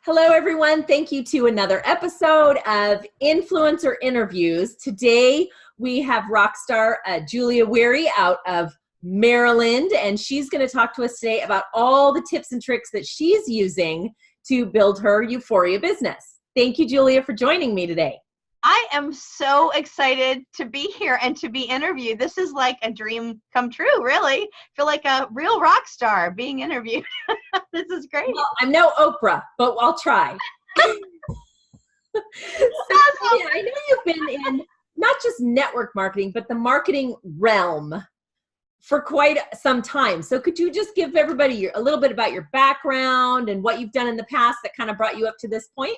Hello, everyone. Thank you to another episode of Influencer Interviews. Today, we have rock star Julia Werre out of Maryland, and she's going to talk to us today about all the tips and tricks that she's using to build her euphoria business. Thank you, Julia, for joining me today. I am so excited to be here and to be interviewed. This is like a dream come true, really. I feel like a real rock star being interviewed. This is great. Well, I'm no Oprah, but I'll try. Awesome. Yeah, I know you've been in not just network marketing, but the marketing realm for quite some time. So could you just give everybody a little bit about your background and what you've done in the past that kind of brought you up to this point?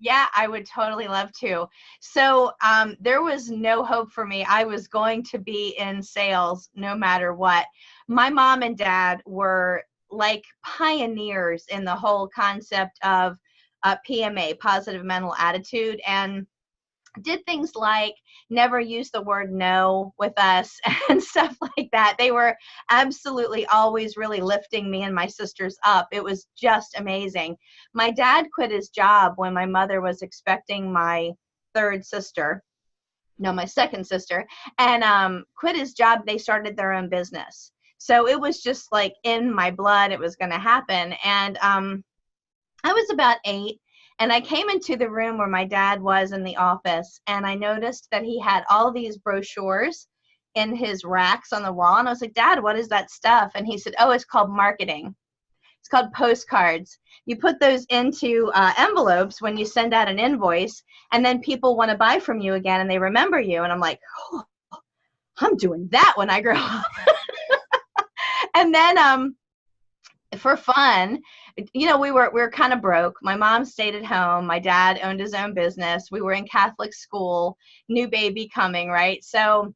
Yeah, I would totally love to. So there was no hope for me. I was going to be in sales no matter what. My mom and dad were like pioneers in the whole concept of PMA, positive mental attitude, and did things like never use the word no with us and stuff like that. They were absolutely always really lifting me and my sisters up. It was just amazing. My dad quit his job when my mother was expecting my second sister, and quit his job. They started their own business. So it was just like in my blood, it was going to happen. And I was about 8. And I came into the room where my dad was in the office, and I noticed that he had all these brochures in his racks on the wall. And I was like, Dad, what is that stuff? And he said, oh, it's called marketing. It's called postcards. You put those into envelopes when you send out an invoice, and then people want to buy from you again, and they remember you. And I'm like, oh, I'm doing that when I grow up. And then for fun, we were kind of broke. My mom stayed at home. My dad owned his own business. We were in Catholic school, new baby coming, right? So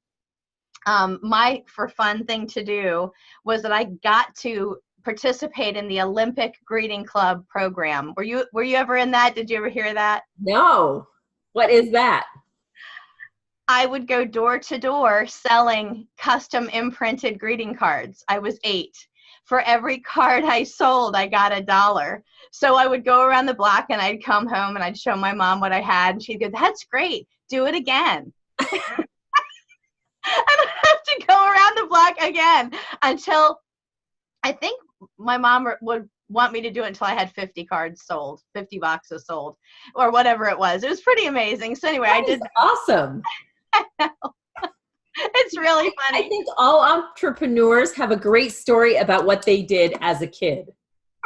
my for fun thing to do was that I got to participate in the Olympic Greeting Club program. Were you ever in that? Did you ever hear that? No. What is that? I would go door to door selling custom imprinted greeting cards. I was 8. For every card I sold, I got $1. So I would go around the block and I'd come home and I'd show my mom what I had. And she'd go, that's great. Do it again. And I'd have to go around the block again until I think my mom would want me to do it until I had 50 cards sold, 50 boxes sold, or whatever it was. It was pretty amazing. So anyway, I did. Awesome. I know. It's really funny. I think all entrepreneurs have a great story about what they did as a kid.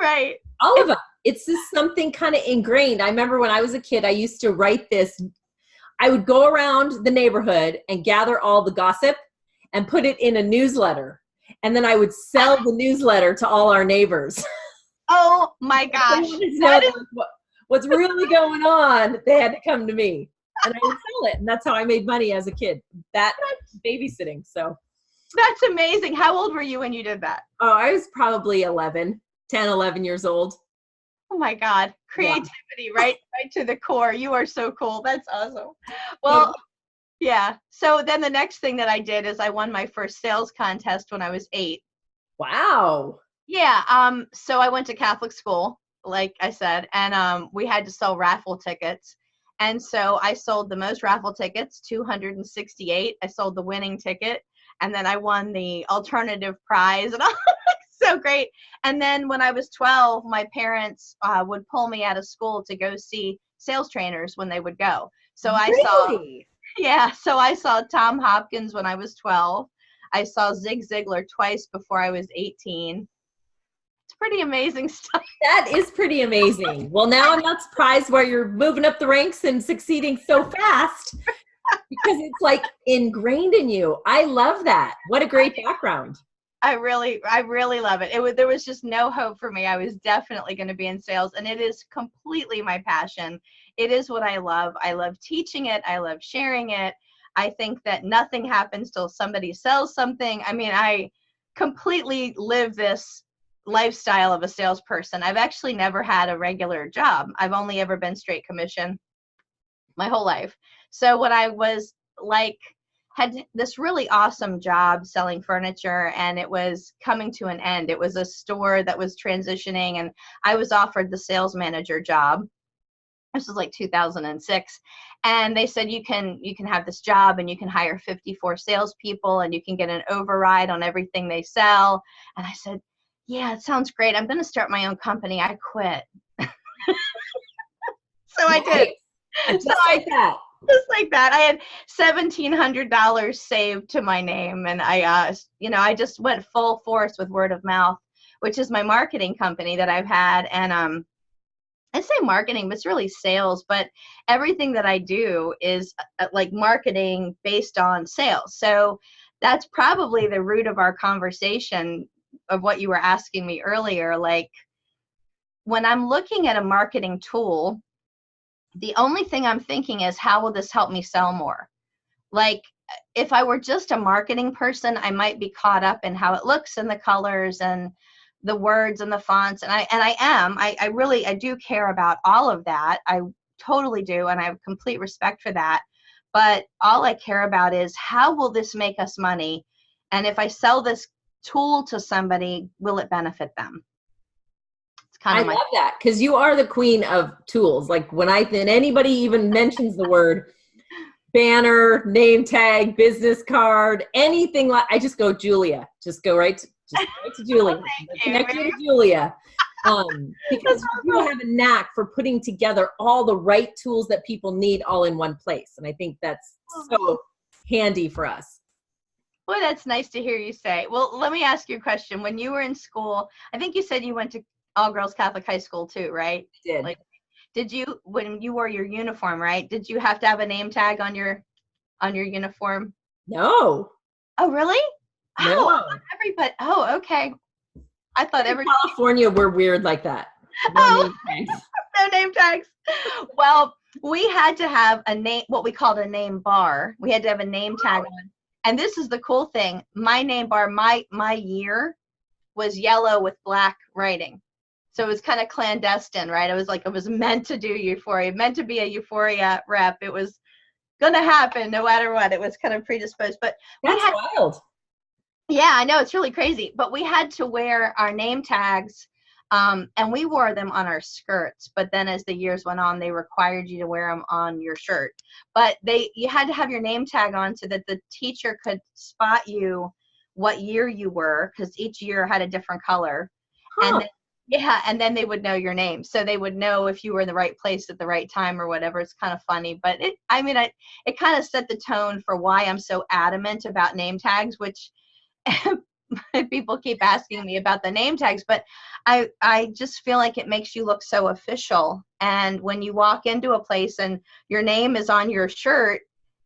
Right. All of them. It's just something kind of ingrained. I remember when I was a kid, I used to write this. I would go around the neighborhood and gather all the gossip and put it in a newsletter. And then I would sell the newsletter to all our neighbors. Oh my gosh. What's really going on? They had to come to me. And I would sell it, and that's how I made money as a kid. That's babysitting. So that's amazing. How old were you when you did that? Oh, I was probably 11 years old. Oh my God. Creativity, yeah. right to the core. You are so cool. That's awesome. Well, yeah. So then the next thing that I did is I won my first sales contest when I was 8. Wow. Yeah. So I went to Catholic school, like I said, and we had to sell raffle tickets. And so I sold the most raffle tickets, 268. I sold the winning ticket, and then I won the alternative prize, and all so great. And then when I was 12, my parents would pull me out of school to go see sales trainers when they would go. So Really? So I saw Tom Hopkins when I was 12. I saw Zig Ziglar twice before I was 18. Pretty amazing stuff. That is pretty amazing. Well, now I'm not surprised why you're moving up the ranks and succeeding so fast because it's like ingrained in you. I love that. What a great background. I really love it. There was just no hope for me. I was definitely going to be in sales, and it is completely my passion. It is what I love. I love teaching it. I love sharing it. I think that nothing happens till somebody sells something. I mean, I completely live this lifestyle of a salesperson. I've actually never had a regular job. I've only ever been straight commission my whole life. So when I was like had this really awesome job selling furniture, and it was coming to an end. It was a store that was transitioning, and I was offered the sales manager job. This was like 2006. And they said, you can have this job and you can hire 54 salespeople and you can get an override on everything they sell. And I said, yeah, it sounds great. I'm going to start my own company. I quit. So I did. Just like that. Just like that. I had $1,700 saved to my name, and I just went full force with word of mouth, which is my marketing company that I've had. And I say marketing, but it's really sales. But everything that I do is like marketing based on sales. So that's probably the root of our conversation of what you were asking me earlier. Like, when I'm looking at a marketing tool, the only thing I'm thinking is, how will this help me sell more? Like, if I were just a marketing person, I might be caught up in how it looks and the colors and the words and the fonts. And I really do care about all of that. I totally do. And I have complete respect for that. But all I care about is, how will this make us money? And if I sell this tool to somebody, will it benefit them? I love that, because you are the queen of tools. Like, when anybody even mentions the word banner, name tag, business card, anything like, I just go Julia. Just go right to Julia. Connect you to Julia. Because you have a knack for putting together all the right tools that people need all in one place. And I think that's so handy for us. Well, that's nice to hear you say. Well, let me ask you a question. When you were in school, I think you said you went to all-girls Catholic high school too, right? I did. Like, when you wore your uniform, right? Did you have to have a name tag on your uniform? No. Oh, really? No. Oh, everybody. Oh, okay. I thought in California, we're weird like that. No name tags. No name tags. Well, we had to have a name, what we called a name bar. We had to have a name tag on. And this is the cool thing. My name bar, my year was yellow with black writing. So it was kind of clandestine, right? It was like, it was meant to do euphoria, meant to be a euphoria rep. It was going to happen no matter what. It was kind of predisposed. But that's wild. Yeah, I know. It's really crazy. But we had to wear our name tags, and we wore them on our skirts. But then as the years went on, they required you to wear them on your shirt. But you had to have your name tag on so that the teacher could spot you what year you were, because each year had a different color. Huh. And then they would know your name, so they would know if you were in the right place at the right time or whatever. It's kind of funny, but it kind of set the tone for why I'm so adamant about name tags, which people keep asking me about the name tags, but I just feel like it makes you look so official. And when you walk into a place and your name is on your shirt,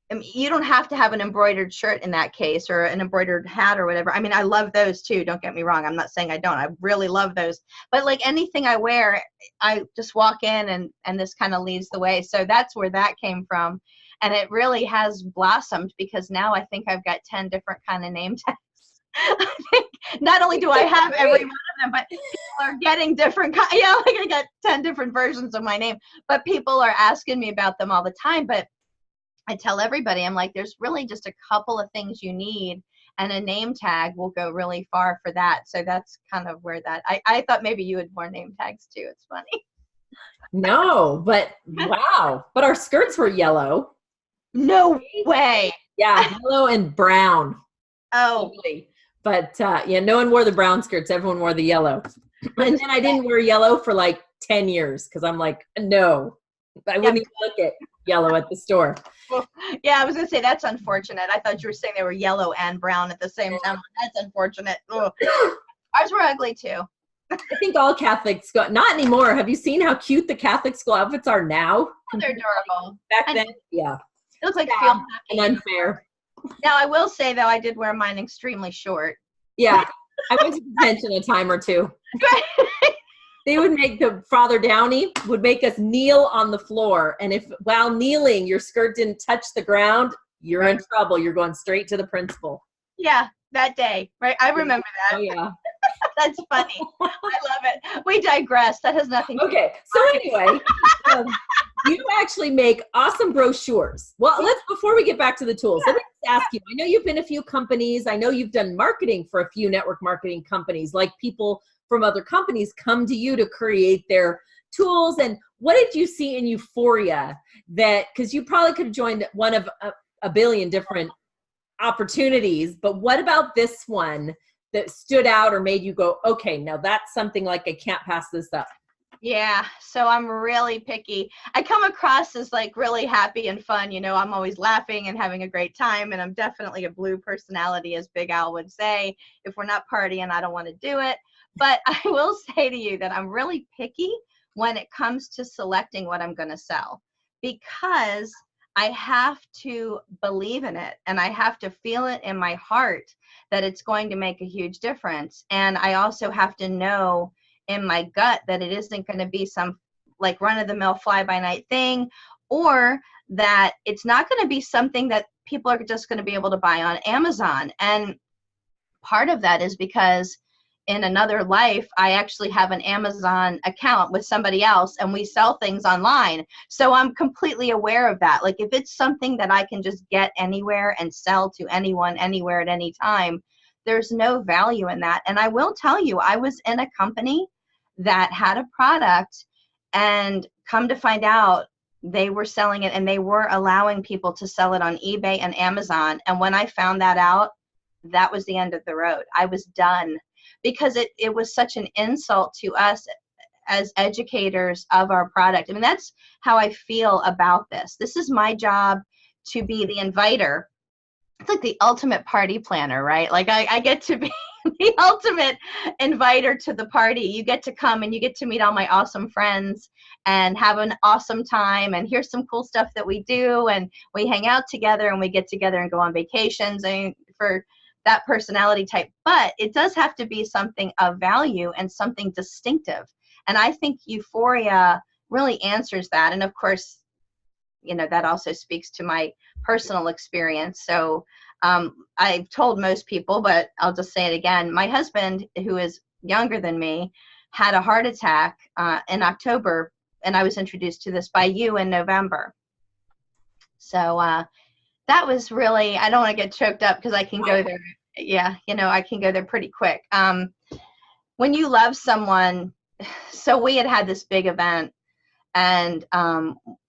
I mean, you don't have to have an embroidered shirt in that case, or an embroidered hat or whatever. I mean, I love those too. Don't get me wrong. I'm not saying I don't. I really love those. But like anything I wear, I just walk in and this kind of leads the way. So that's where that came from. And it really has blossomed, because now I think I've got 10 different kind of name tags. I think not only do I have every one of them, but people are getting different. Like I got 10 different versions of my name, but people are asking me about them all the time. But I tell everybody, I'm like, there's really just a couple of things you need, and a name tag will go really far for that. So that's kind of where I thought maybe you had more name tags too. It's funny. No, but wow. But our skirts were yellow. No way. Yeah, yellow and brown. Oh. But no one wore the brown skirts. Everyone wore the yellow. And then I didn't wear yellow for like 10 years because I'm like, no. I wouldn't even look at yellow at the store. Yeah, I was going to say, that's unfortunate. I thought you were saying they were yellow and brown at the same time. That's unfortunate. Ugh. Ours were ugly too. I think all Catholics go, not anymore. Have you seen how cute the Catholic school outfits are now? Oh, they're adorable. Back then, yeah. It looks like field and unfair. Now, I will say, though, I did wear mine extremely short. Yeah. I went to detention a time or two. They would make Father Downey would make us kneel on the floor. And if while kneeling, your skirt didn't touch the ground, you're in trouble. You're going straight to the principal. Yeah, that day. Right. I remember that. Oh, yeah. That's funny. I love it. We digress. That has nothing to do. Okay. So anyway, You actually make awesome brochures. Well, before we get back to the tools, let me just ask you, I know you've been a few companies. I know you've done marketing for a few network marketing companies, like people from other companies come to you to create their tools. And what did you see in Euphoria because you probably could have joined one of a billion different opportunities, but what about this one that stood out or made you go, okay, now that's something like I can't pass this up? Yeah, so I'm really picky. I come across as like really happy and fun. I'm always laughing and having a great time, and I'm definitely a blue personality, as Big Al would say. If we're not partying, I don't want to do it. But I will say to you that I'm really picky when it comes to selecting what I'm going to sell, because I have to believe in it and I have to feel it in my heart that it's going to make a huge difference. And I also have to know in my gut that it isn't going to be some like run-of-the-mill fly-by-night thing, or that it's not going to be something that people are just going to be able to buy on Amazon. And part of that is because in another life, I actually have an Amazon account with somebody else and we sell things online. So I'm completely aware of that. Like if it's something that I can just get anywhere and sell to anyone, anywhere at any time, there's no value in that. And I will tell you, I was in a company that had a product, and come to find out they were selling it and they were allowing people to sell it on eBay and Amazon. And when I found that out, that was the end of the road. I was done, because it was such an insult to us as educators of our product. I mean, that's how I feel about this. This is my job to be the inviter. It's like the ultimate party planner, right? Like I get to be the ultimate inviter to the party. You get to come and you get to meet all my awesome friends and have an awesome time. And here's some cool stuff that we do. And we hang out together and we get together and go on vacations, and for that personality type. But it does have to be something of value and something distinctive. And I think Euphoria really answers that. And of course, that also speaks to my personal experience. So I've told most people, but I'll just say it again. My husband, who is younger than me, had a heart attack in October, and I was introduced to this by you in November. So that was really, I don't want to get choked up because I can go there. Yeah, I can go there pretty quick. When you love someone, so we had this big event, and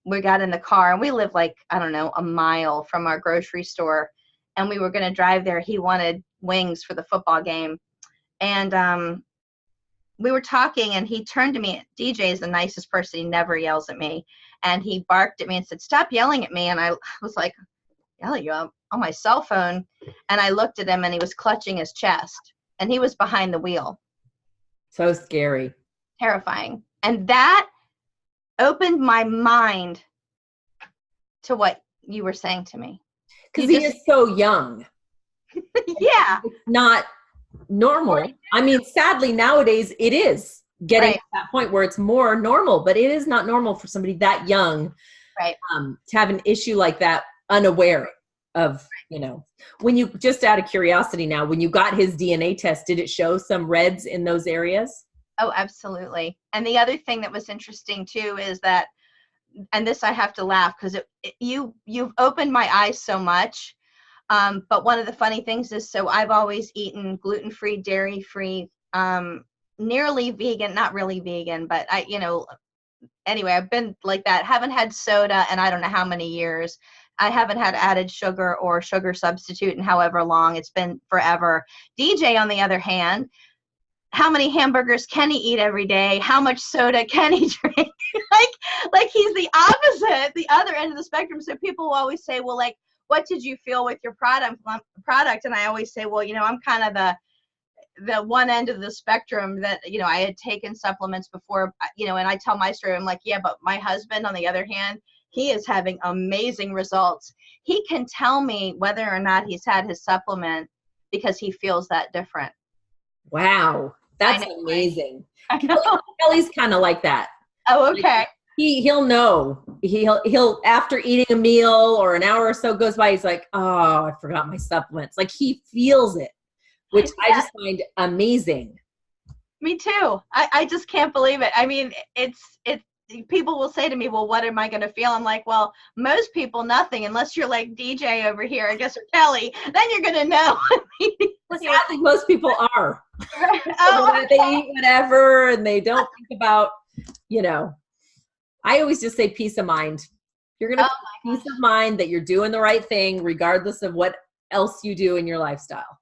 we got in the car, and we live like, I don't know, a mile from our grocery store, and we were going to drive there. He wanted wings for the football game, and we were talking, and he turned to me. DJ is the nicest person. He never yells at me, and he barked at me and said, "Stop yelling at me." And I was like, "Yell at you? I'm on my cell phone." And I looked at him, and he was clutching his chest, and he was behind the wheel. So scary. Terrifying. And that opened my mind to what you were saying to me. Because he is so young. Yeah. It's not normal. I mean, sadly, nowadays it is getting to that point where it's more normal, but it is not normal for somebody that young to have an issue like that unaware of, when you, just out of curiosity now, when you got his DNA test, did it show some reds in those areas? Oh, absolutely. And the other thing that was interesting too is that, and this I have to laugh because you've opened my eyes so much. But one of the funny things is, so I've always eaten gluten-free, dairy-free, nearly vegan, not really vegan, but anyway, I've been like that. Haven't had soda in I don't know how many years. I haven't had added sugar or sugar substitute in however long. It's been forever. DJ, on the other hand, how many hamburgers can he eat every day? How much soda can he drink? like he's the opposite, the other end of the spectrum. So people will always say, well, like, what did you feel with your product? And I always say, well, I'm kind of the one end of the spectrum that, I had taken supplements before, and I tell my story. I'm like, yeah, but my husband, on the other hand, he is having amazing results. He can tell me whether or not he's had his supplement because he feels that different. Wow. That's amazing. Kelly's kind of like that. Oh, okay. Like, he'll know. He'll after eating a meal or an hour or so goes by, he's like, oh, I forgot my supplements. Like he feels it, which I just find amazing. Me too. I just can't believe it. I mean, people will say to me, well, what am I going to feel? I'm like, well, most people, nothing, unless you're like DJ over here, I guess, or Kelly, then you're going to know. Sadly, most people are. Oh, They eat whatever, and they don't think about, I always just say peace of mind. You're going to peace of mind that you're doing the right thing, regardless of what else you do in your lifestyle.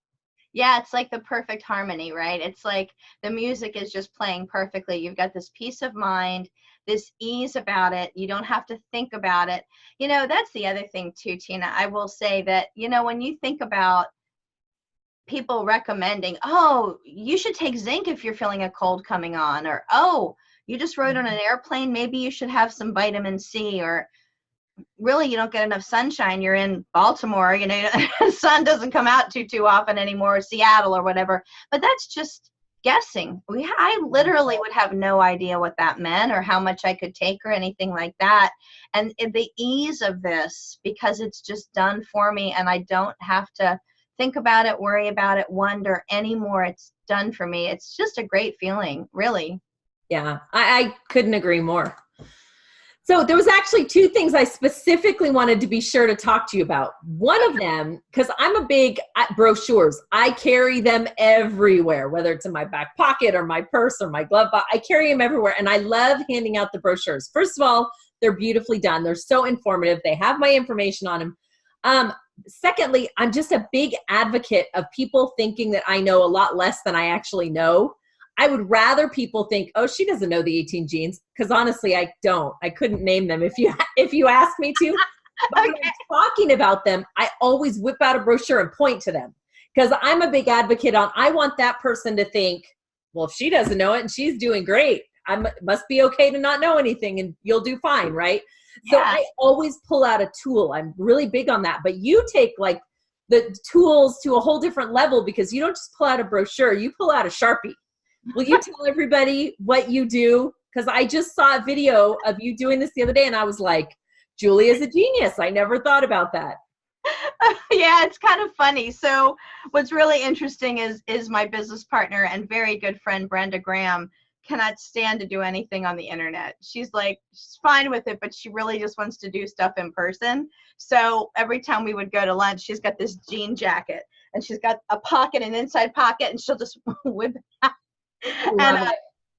Yeah, it's like the perfect harmony, right? It's like the music is just playing perfectly. You've got this peace of mind, this ease about it. You don't have to think about it. That's the other thing too, Tina. I will say that, when you think about people recommending, oh, you should take zinc if you're feeling a cold coming on, or, oh, you just rode on an airplane, maybe you should have some vitamin C, or really you don't get enough sunshine, you're in Baltimore, the sun doesn't come out too often anymore, or Seattle or whatever. But that's just guessing. I literally would have no idea what that meant or how much I could take or anything like that. And the ease of this, because it's just done for me and I don't have to think about it, worry about it, wonder anymore. It's done for me. It's just a great feeling, really. Yeah, I couldn't agree more. So there was actually two things I specifically wanted to be sure to talk to you about. One of them, because I'm a big brochures. I carry them everywhere, whether it's in my back pocket or my purse or my glove box. I carry them everywhere, and I love handing out the brochures. First of all, they're beautifully done. They're so informative. They have my information on them. Secondly, I'm just a big advocate of people thinking that I know a lot less than I actually know. I would rather people think, oh, she doesn't know the 18 genes, because honestly, I don't. I couldn't name them if you asked me to. But when I'm talking about them, I always whip out a brochure and point to them, because I'm a big advocate on, I want that person to think, well, if she doesn't know it and she's doing great, must be okay to not know anything and you'll do fine, right? Yeah. So I always pull out a tool. I'm really big on that. But you take like the tools to a whole different level, because you don't just pull out a brochure, you pull out a Sharpie. Will you tell everybody what you do? Because I just saw a video of you doing this the other day, and I was like, Julia's a genius. I never thought about that. Yeah, it's kind of funny. So what's really interesting is my business partner and very good friend, Brenda Graham, cannot stand to do anything on the internet. She's fine with it, but she really just wants to do stuff in person. So every time we would go to lunch, she's got this jean jacket, and she's got a pocket, an inside pocket, and she'll just whip it out. And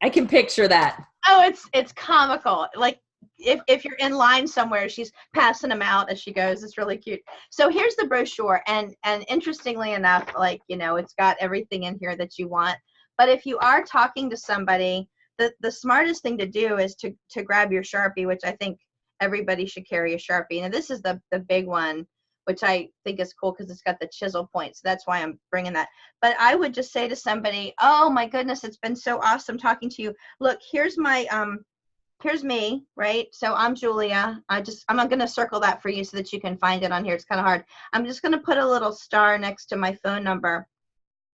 I can picture that. Oh, it's comical. Like if you're in line somewhere, she's passing them out as she goes. It's really cute. So here's the brochure, and interestingly enough, it's got everything in here that you want. But if you are talking to somebody, the smartest thing to do is to grab your Sharpie, which I think everybody should carry a Sharpie. Now this is the big one, which I think is cool because it's got the chisel point. So that's why I'm bringing that. But I would just say to somebody, oh my goodness, it's been so awesome talking to you. Look, here's me, right? So I'm Julia. I'm going to circle that for you so that you can find it on here. It's kind of hard. I'm just going to put a little star next to my phone number,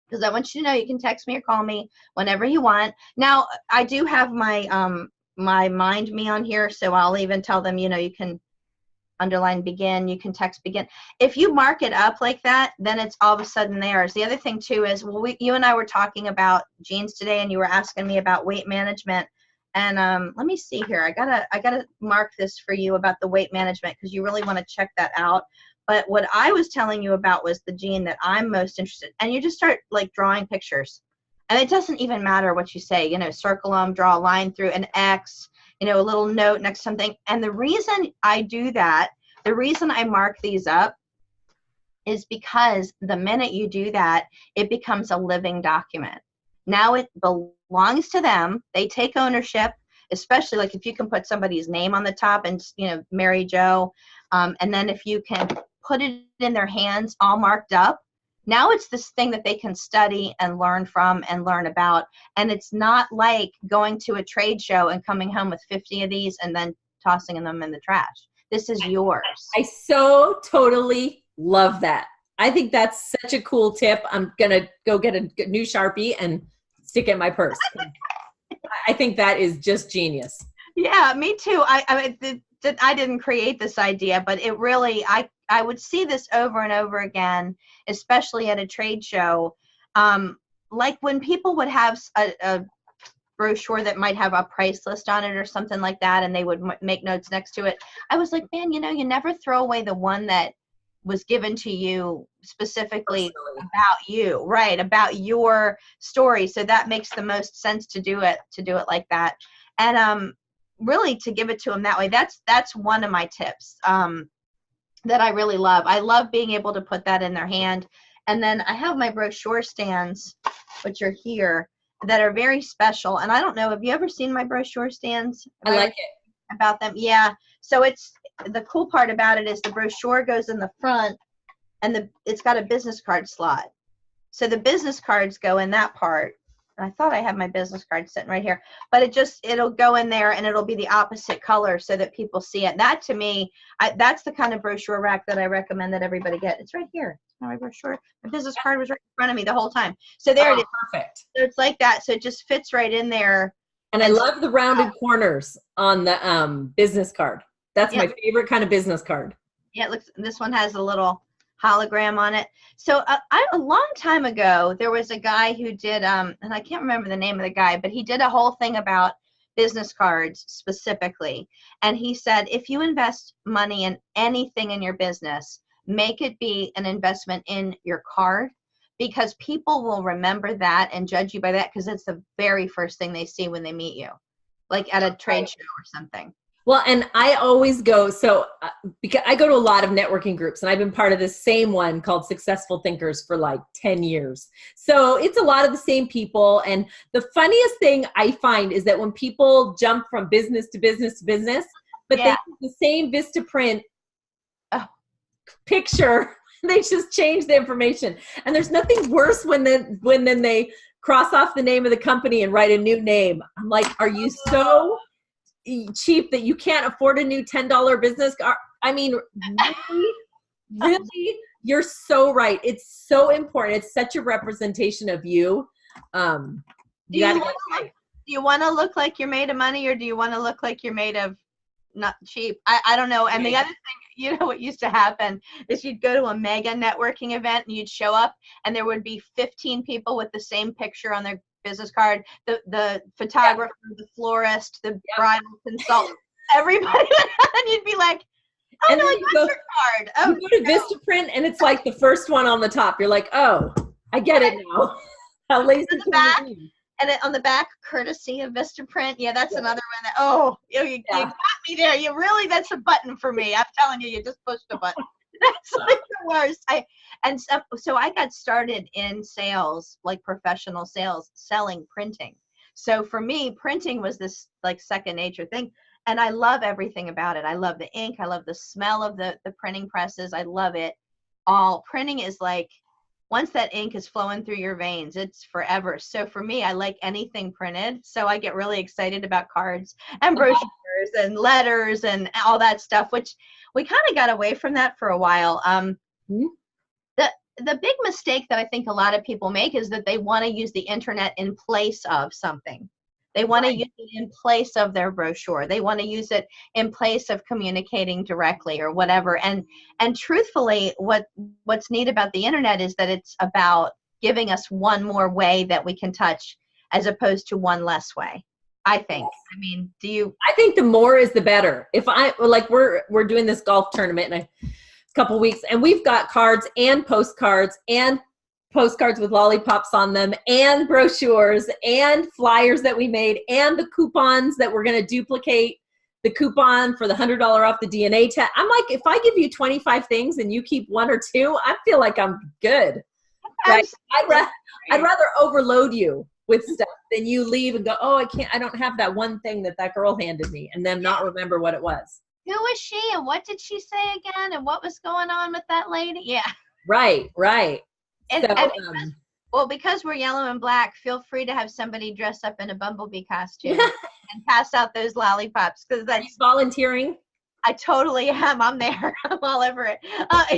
because I want you to know you can text me or call me whenever you want. Now, I do have my my Mind Me on here, so I'll even tell them, you can underline begin, you can text begin. If you mark it up like that, then it's all of a sudden theirs. The other thing too is, you and I were talking about genes today, and you were asking me about weight management. And let me see here. I gotta mark this for you about the weight management, because you really want to check that out. But what I was telling you about was the gene that I'm most interested in. And you just start drawing pictures, and it doesn't even matter what you say. Circle them, draw a line through an X, a little note next to something. And the reason I do that, the reason I mark these up, is because the minute you do that, it becomes a living document. Now it belongs to them. They take ownership, especially if you can put somebody's name on the top and, Mary Jo. And then if you can put it in their hands all marked up, now it's this thing that they can study and learn from and learn about. And it's not like going to a trade show and coming home with 50 of these and then tossing them in the trash. This is yours. I so totally love that. I think that's such a cool tip. I'm going to go get a new Sharpie and stick it in my purse. I think that is just genius. Yeah, me too. I didn't create this idea, but it really, I would see this over and over again, especially at a trade show. Like when people would have a brochure that might have a price list on it or something like that, and they would make notes next to it. I was like, man, you know, you never throw away the one that was given to you specifically about you, right? About your story. So that makes the most sense to do it like that. And really to give it to them that way. That's one of my tips that I really love. I love being able to put that in their hand. And then I have my brochure stands, which are here, that are very special. And I don't know, have you ever seen my brochure stands? I like it. About them? Yeah. So it's, the cool part about it is the brochure goes in the front, and it's got a business card slot. So the business cards go in that part. And I thought I had my business card sitting right here, but it'll go in there, and it'll be the opposite color so that people see it. That to me, that's the kind of brochure rack that I recommend that everybody get. It's right here. My brochure, my business card was right in front of me the whole time. So there it is. Perfect. So it's like that. So it just fits right in there. And I love the rounded corners on the business card. That's my favorite kind of business card. Yeah, it looks, this one has a little hologram on it. So a long time ago, there was a guy who did, and I can't remember the name of the guy, but he did a whole thing about business cards specifically. And he said, if you invest money in anything in your business, make it be an investment in your card, because people will remember that and judge you by that, because it's the very first thing they see when they meet you, like at a trade show or something. Well, and I always go, because I go to a lot of networking groups, and I've been part of the same one called Successful Thinkers for like 10 years. So it's a lot of the same people. And the funniest thing I find is that when people jump from business to business to business, but they use the same Vistaprint picture, they just change the information. And there's nothing worse when then they cross off the name of the company and write a new name. I'm like, are you so cheap that you can't afford a new $10 business card? I mean, really, you're so right. It's so important. It's such a representation of you. Do you want to look like you're made of money, or do you want to look like you're made of not cheap? I don't know. And the other thing, you know, what used to happen is you'd go to a mega networking event, and you'd show up, and there would be 15 people with the same picture on their business card, the photographer, the florist, the bridal consultant, everybody, and you'd be like, oh, no, I got your card. Oh, you go to Vistaprint, and it's like the first one on the top. You're like, oh, I get it now. How lazy can you be? And on the back, courtesy of Vistaprint. Yeah, that's another one that, you got me there. You really, that's a button for me. I'm telling you, you just pushed a button. That's like the worst. So I got started in sales, like professional sales, selling printing. So for me, printing was this like second nature thing. And I love everything about it. I love the ink. I love the smell of the printing presses. I love it all. Printing is like, once that ink is flowing through your veins, it's forever. So for me, I like anything printed. So I get really excited about cards and brochures and letters and all that stuff, which we kind of got away from that for a while. The big mistake that I think a lot of people make is that they want to use the internet in place of something. They want to use it in place of their brochure. They want to use it in place of communicating directly or whatever. And truthfully, what's neat about the internet is that it's about giving us one more way that we can touch, as opposed to one less way, I think. I mean, I think the more is the better. If we're doing this golf tournament in a couple weeks, and we've got cards and postcards with lollipops on them, and brochures and flyers that we made, and the coupons that we're going to duplicate the coupon for the $100 off the DNA test. I'm like, if I give you 25 things and you keep one or two, I feel like I'm good. Right? I'd rather overload you with stuff than you leave and go, oh, I don't have that one thing that girl handed me, and then not remember what it was. Who was she, and what did she say again, and what was going on with that lady? Yeah. Right. Because we're yellow and black, feel free to have somebody dress up in a bumblebee costume and pass out those lollipops, because that's volunteering. I totally am. I'm there. I'm all over it.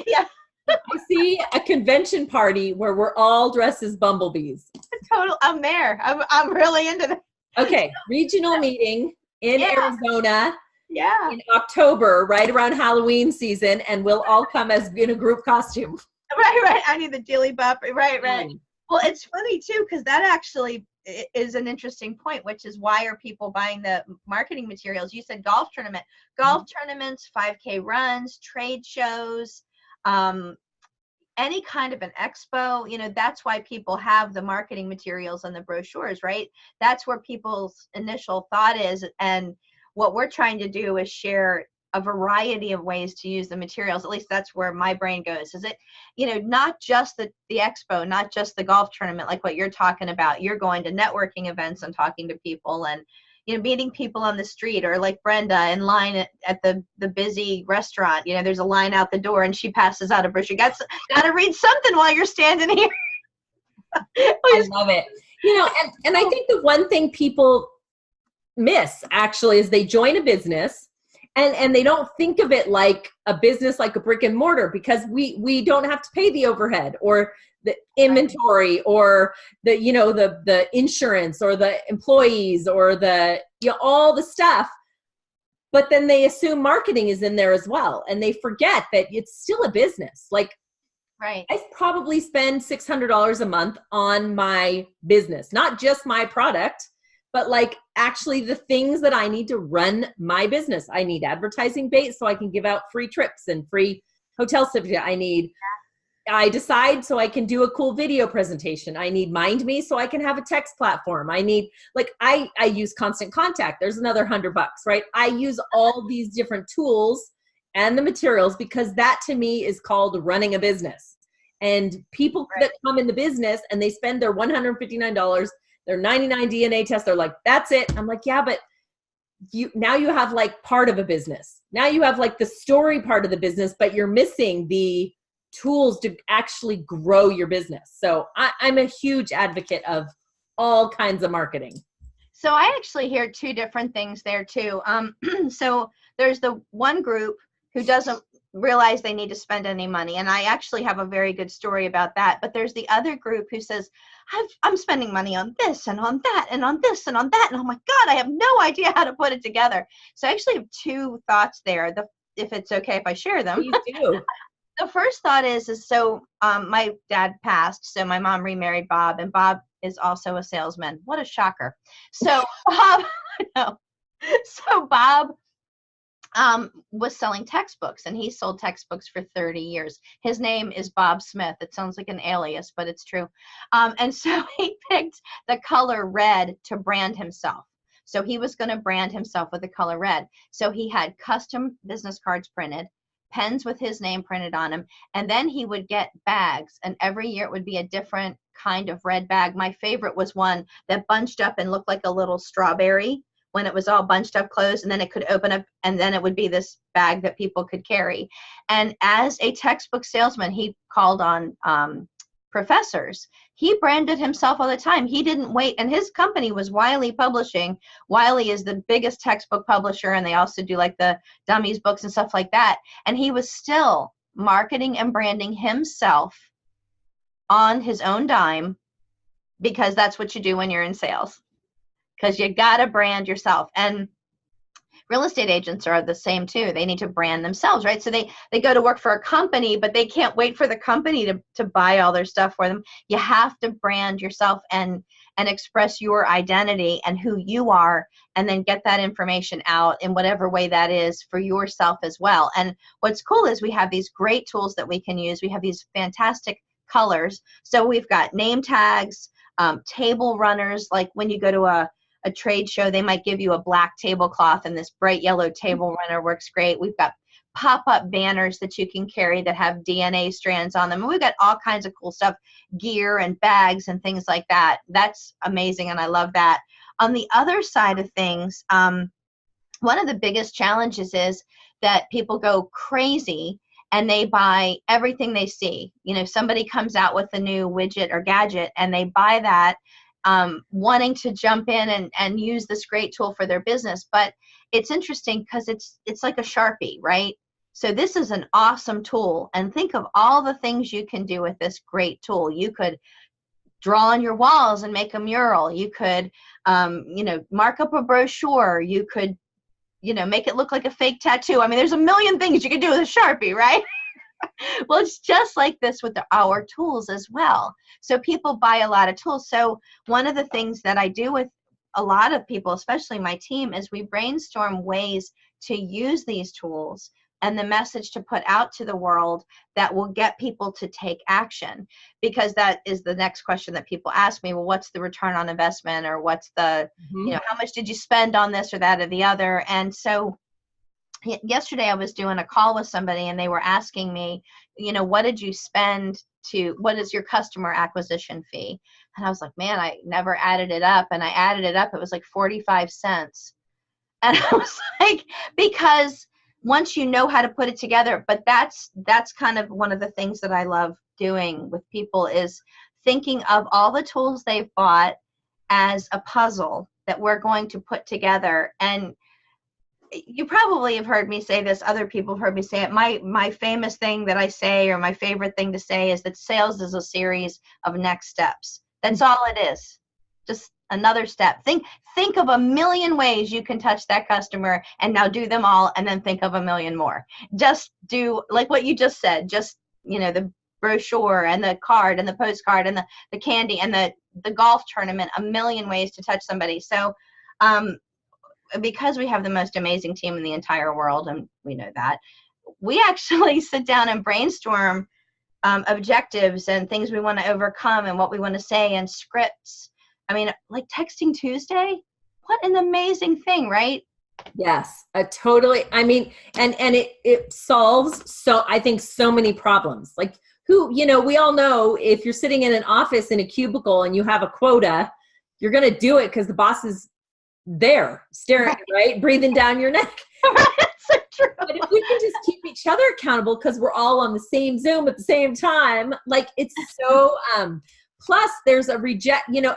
Yeah. I see a convention party where we're all dressed as bumblebees. I'm there. I'm really into that. Okay, regional meeting in Arizona. Yeah. In October, right around Halloween season, and we'll all come as in a group costume. Right. I need the dilly bop. Right. Well, it's funny too, because that actually is an interesting point, which is why are people buying the marketing materials? You said golf tournament, golf tournaments, 5K runs, trade shows, any kind of an expo, that's why people have the marketing materials and the brochures, right? That's where people's initial thought is. And what we're trying to do is share a variety of ways to use the materials. At least that's where my brain goes. Is it, not just the expo, not just the golf tournament, like what you're talking about. You're going to networking events and talking to people and, meeting people on the street, or like Brenda in line at the busy restaurant. There's a line out the door and she passes out a brochure. Got to read something while you're standing here. I love it. And I think the one thing people miss actually is they join a business and they don't think of it like a business, like a brick and mortar, because we don't have to pay the overhead or the inventory or the insurance or the employees or all the stuff. But then they assume marketing is in there as well. And they forget that it's still a business. Like, right. I probably spend $600 a month on my business, not just my product, but like actually the things that I need to run my business. I need advertising bait so I can give out free trips and free hotel certificate. I decide so I can do a cool video presentation. I need MindMe so I can have a text platform. I need, I use Constant Contact. There's another $100, right? I use all these different tools and the materials because that to me is called running a business. And people that come in the business and they spend their $159, their 99 DNA tests, they're like, that's it. I'm like, yeah, but now you have like part of a business. Now you have like the story part of the business, but you're missing the tools to actually grow your business. So I'm a huge advocate of all kinds of marketing. So I actually hear two different things there too. So there's the one group who doesn't realize they need to spend any money. And I actually have a very good story about that. But there's the other group who says, I'm spending money on this and on that and on this and on that. And oh my God, I have no idea how to put it together. So I actually have two thoughts there, if it's okay if I share them. Please do. The first thought is so my dad passed, so my mom remarried Bob, and Bob is also a salesman. What a shocker. So Bob was selling textbooks, and he sold textbooks for 30 years. His name is Bob Smith. It sounds like an alias, but it's true. And so he picked the color red to brand himself. So he was going to brand himself with the color red. So he had custom business cards printed, pens with his name printed on them, and then he would get bags, and every year it would be a different kind of red bag. My favorite was one that bunched up and looked like a little strawberry when it was all bunched up closed, and then it could open up, and then it would be this bag that people could carry. And as a textbook salesman, he called on professors. He branded himself all the time. He didn't wait, and his company was Wiley Publishing. Wiley is the biggest textbook publisher, and they also do like the dummies books and stuff like that. And he was still marketing and branding himself on his own dime, because that's what you do when you're in sales, because you got to brand yourself. And real estate agents are the same too. They need to brand themselves, right? So they go to work for a company, but they can't wait for the company to buy all their stuff for them. You have to brand yourself and express your identity and who you are, and then get that information out in whatever way that is for yourself as well. And what's cool is we have these great tools that we can use. We have these fantastic colors. So we've got name tags, table runners, like when you go to a trade show, they might give you a black tablecloth, and this bright yellow table runner works great. We've got pop-up banners that you can carry that have DNA strands on them. And we've got all kinds of cool stuff, gear and bags and things like that. That's amazing, and I love that. On the other side of things, one of the biggest challenges is that people go crazy and they buy everything they see. Somebody comes out with a new widget or gadget, and they buy that, wanting to jump in and use this great tool for their business. But it's interesting because it's like a Sharpie, right? So this is an awesome tool, and think of all the things you can do with this great tool. You could draw on your walls and make a mural. You could, mark up a brochure. You could, make it look like a fake tattoo. I mean, there's a million things you could do with a Sharpie, right? Well, it's just like this with our tools as well. So people buy a lot of tools. So one of the things that I do with a lot of people, especially my team, is we brainstorm ways to use these tools and the message to put out to the world that will get people to take action. Because that is the next question that people ask me. Well, what's the return on investment, or what's the, how much did you spend on this or that or the other? And so yesterday I was doing a call with somebody and they were asking me, what did you spend what is your customer acquisition fee? And I was like, man, I never added it up. And I added it up. It was like 45 cents. And I was like, because once you know how to put it together, but that's kind of one of the things that I love doing with people, is thinking of all the tools they've bought as a puzzle that we're going to put together. And you probably have heard me say this, other people have heard me say it. My famous thing that I say, or my favorite thing to say, is that sales is a series of next steps. That's all it is. Just another step. Think of a million ways you can touch that customer, and now do them all, and then think of a million more. Just do like what you just said, just, the brochure and the card and the postcard and the candy and the golf tournament, a million ways to touch somebody. So, because we have the most amazing team in the entire world, and we know that, we actually sit down and brainstorm objectives and things we want to overcome and what we want to say, and scripts. I mean, like Texting Tuesday, what an amazing thing, right? Yes, totally. I mean, and it solves, I think, so many problems. Like, we all know, if you're sitting in an office in a cubicle and you have a quota, you're going to do it because the boss is there staring, right? Breathing down your neck. That's so true. But if we can just keep each other accountable because we're all on the same Zoom at the same time, like, it's so, plus there's a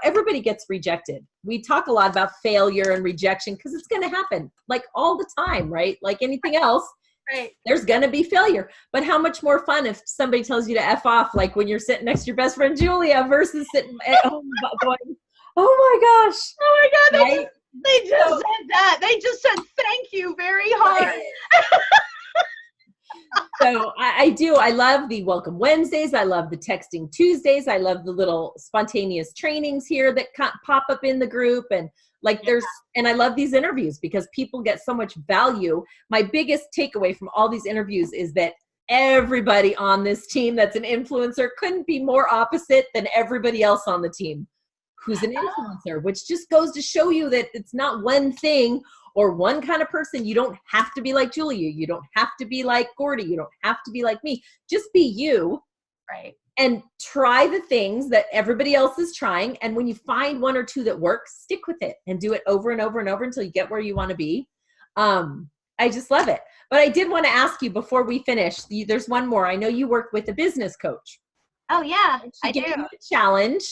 everybody gets rejected. We talk a lot about failure and rejection because it's going to happen, like, all the time, right? Like anything else, right? There's going to be failure. But how much more fun if somebody tells you to F off, like when you're sitting next to your best friend Julia, versus sitting at home going, oh my gosh, right? They just said that. They just said thank you very hard. So I love the Welcome Wednesdays. I love the Texting Tuesdays. I love the little spontaneous trainings here that pop up in the group. And and I love these interviews because people get so much value. My biggest takeaway from all these interviews is that everybody on this team that's an influencer couldn't be more opposite than everybody else on the team who's an influencer, which just goes to show you that it's not one thing or one kind of person. You don't have to be like Julia. You don't have to be like Gordy. You don't have to be like me. Just be you. Right. And try the things that everybody else is trying. And when you find one or two that work, stick with it and do it over and over and over until you get where you want to be. I just love it. But I did want to ask you before we finish, there's one more. I know you work with a business coach. Oh yeah, I do. You a challenge.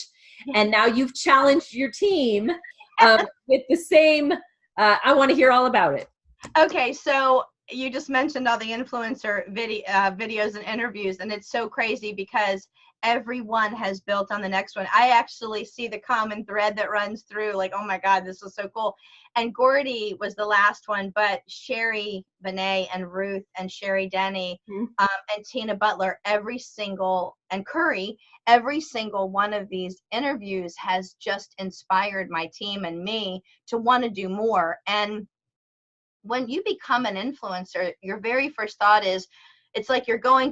And now you've challenged your team with the same, I want to hear all about it. Okay, so you just mentioned all the influencer videos and interviews, and it's so crazy because everyone has built on the next one. I actually see the common thread that runs through, like, oh my God, this is so cool. And Gordy was the last one, but Sherry Benet and Ruth and Sherry Denny and Tina Butler, and Curry, every single one of these interviews has just inspired my team and me to want to do more. And when you become an influencer, your very first thought is, it's like you're going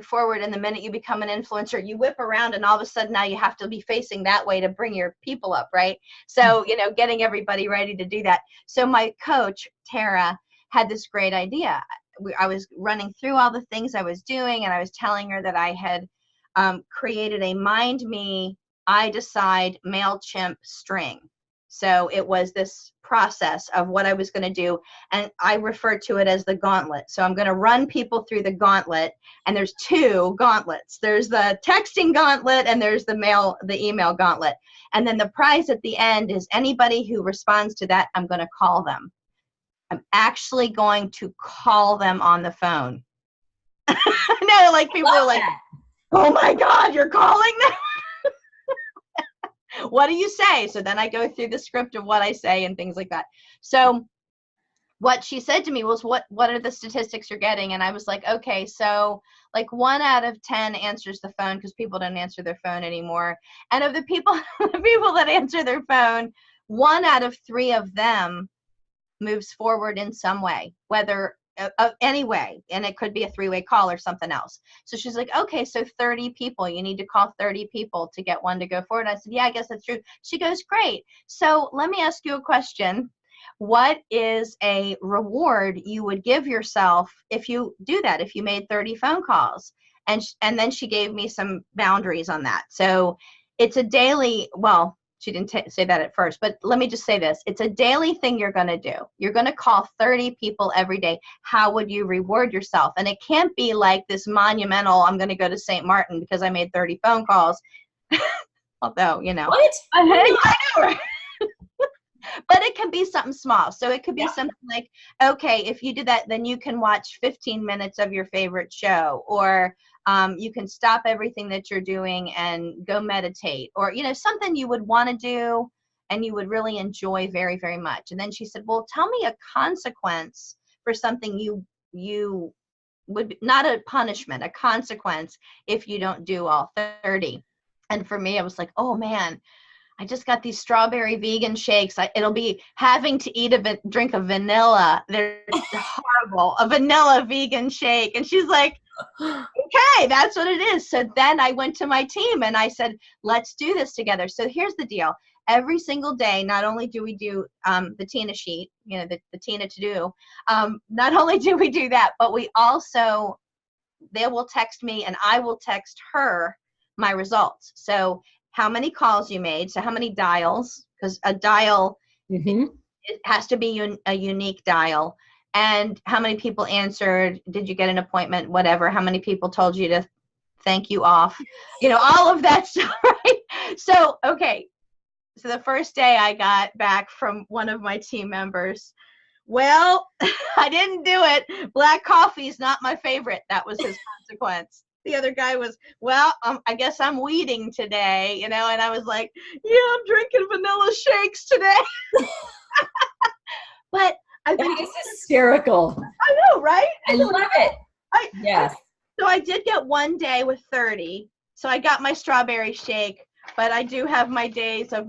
forward, and the minute you become an influencer, you whip around, and all of a sudden now you have to be facing that way to bring your people up, right? So, getting everybody ready to do that. So my coach, Tara, had this great idea. I was running through all the things I was doing, and I was telling her that I had created a Mind Me, I Decide MailChimp string. So it was this process of what I was going to do, and I refer to it as the gauntlet. So I'm going to run people through the gauntlet, and there's two gauntlets. There's the texting gauntlet, and there's the email gauntlet. And then the prize at the end is anybody who responds to that, I'm going to call them. I'm actually going to call them on the phone. No, like people are like, oh my God, you're calling them? What do you say? So then I go through the script of what I say and things like that. So what she said to me was, what are the statistics you're getting? And I was like, okay, so like 1 out of 10 answers the phone, because people don't answer their phone anymore. And of the people that answer their phone, 1 out of 3 of them moves forward in some way, whether any way, and it could be a 3-way call or something else. So she's like, okay, so 30 people, you need to call 30 people to get one to go forward. I said, yeah, I guess that's true. She goes, great. So let me ask you a question. What is a reward you would give yourself if you do that, if you made 30 phone calls? And then she gave me some boundaries on that. So it's a daily, well, she didn't say that at first, but let me just say this. It's a daily thing you're going to do. You're going to call 30 people every day. How would you reward yourself? And it can't be like this monumental, I'm going to go to St. Martin because I made 30 phone calls. Although, you know. What? I know, right? But it can be something small. So it could be something like, okay, if you do that, then you can watch 15 minutes of your favorite show, or you can stop everything that you're doing and go meditate, or, you know, something you would want to do and you would really enjoy very, very much. And then she said, well, tell me a consequence for something you would, not a punishment, a consequence if you don't do all 30. And for me, I was like, oh man, I just got these strawberry vegan shakes. It'll be having to drink a vanilla. They're horrible. A vanilla vegan shake. And she's like, okay, that's what it is. So then I went to my team and I said, let's do this together. So here's the deal. Every single day, not only do we do the Tina sheet, you know, the Tina to do, not only do we do that, but we also, they will text me and I will text her my results. So how many calls you made, so how many dials, because a dial, it has to be a unique dial, and how many people answered, did you get an appointment, whatever, how many people told you to thank you off, you know, all of that stuff, right? So, okay, so the first day I got back from one of my team members, well, I didn't do it. Black coffee is not my favorite. That was his consequence. The other guy was, well, I guess I'm weeding today, you know, and I was like, yeah, I'm drinking vanilla shakes today. But I think it's hysterical. I know, right? I love it. Yes. So I did get one day with 30. So I got my strawberry shake, but I do have my days of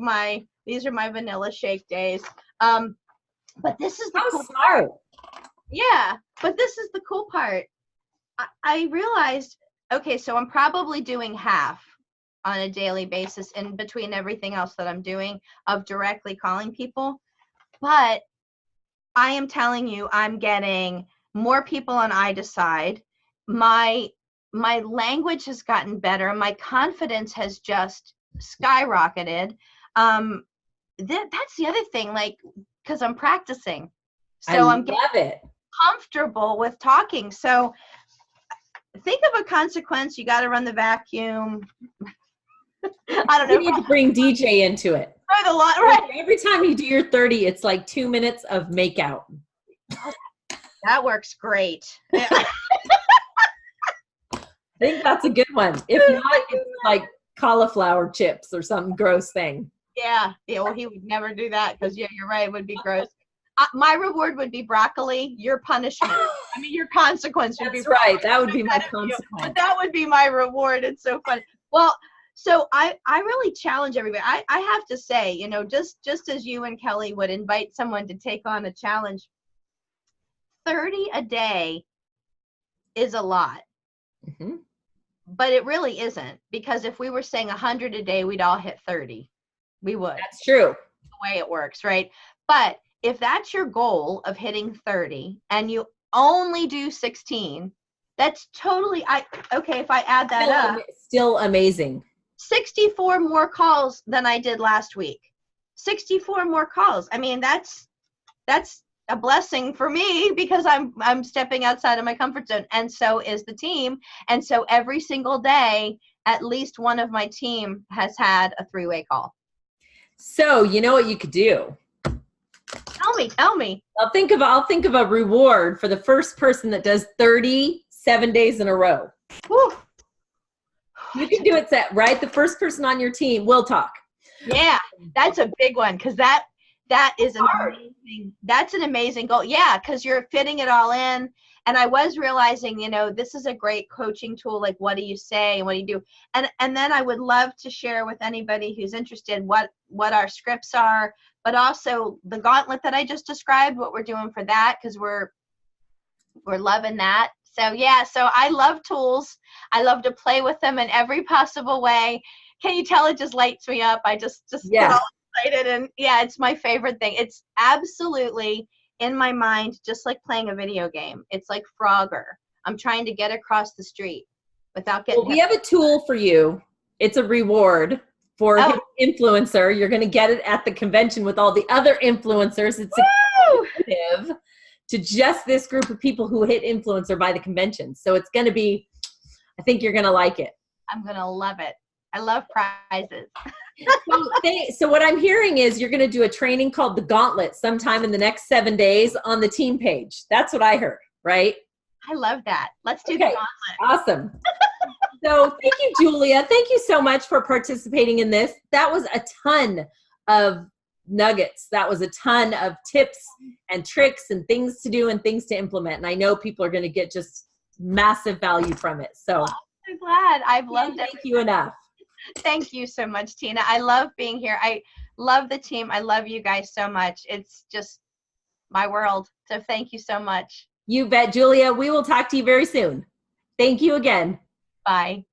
these are my vanilla shake days. But this is the cool smart. Part. Yeah, but this is the cool part. I realized, okay, so I'm probably doing half on a daily basis in between everything else that I'm doing of directly calling people. But I am telling you, I'm getting more people on I Decide. My language has gotten better. My confidence has just skyrocketed. That's the other thing, like, because I'm practicing. So I'm getting comfortable with talking. So think of a consequence. You got to run the vacuum. I don't know. You need to bring DJ into it. Right. Every time you do your 30, it's like 2 minutes of makeout. That works great. Yeah. I think that's a good one. If not, it's like cauliflower chips or some gross thing. Yeah. Well, he would never do that because, yeah, you're right. It would be gross. My reward would be broccoli. Your punishment. I mean, your consequence would be broccoli. Right. That would be my consequence. But that would be my reward. It's so funny. Well, so I really challenge everybody. I have to say, you know, just as you and Kelly would invite someone to take on a challenge, 30 a day is a lot. Mm-hmm. But it really isn't, because if we were saying 100 a day, we'd all hit 30. We would. That's true. The way it works, right? But if that's your goal of hitting 30 and you only do 16, that's totally, okay, if I add that up. Still amazing. 64 more calls than I did last week. 64 more calls. I mean, that's a blessing for me because I'm stepping outside of my comfort zone, and so is the team. And so every single day, at least one of my team has had a 3-way call. So you know what you could do? Tell me. I'll think of a reward for the first person that does 37 days in a row. Whew. You can do it, right? The first person on your team will talk. Yeah, that's a big one, because that That is amazing. That's an amazing goal. Yeah, because you're fitting it all in. And I was realizing, you know, this is a great coaching tool. Like, what do you say and what do you do? And then I would love to share with anybody who's interested what our scripts are, but also the gauntlet that I just described, what we're doing for that, because we're loving that. So yeah, so I love tools. I love to play with them in every possible way. Can you tell it just lights me up? I just get all excited, and yeah, it's my favorite thing. It's absolutely in my mind, just like playing a video game. It's like Frogger. I'm trying to get across the street without getting. Well, we have a tool for you. It's a reward for influencer. You're going to get it at the convention with all the other influencers. It's exclusive to just this group of people who hit influencer by the convention. So it's going to be, I think you're going to like it. I'm going to love it. I love prizes. So what I'm hearing is you're going to do a training called the Gauntlet sometime in the next 7 days on the team page. That's what I heard, right? I love that. Let's do the Gauntlet. Awesome. So thank you, Julia. Thank you so much for participating in this. That was a ton of nuggets. That was a ton of tips and tricks and things to do and things to implement. And I know people are going to get just massive value from it. So I'm so glad. I've loved it. Thank you enough. Thank you so much, Tina. I love being here. I love the team. I love you guys so much. It's just my world. So thank you so much. You bet, Julia. We will talk to you very soon. Thank you again. Bye.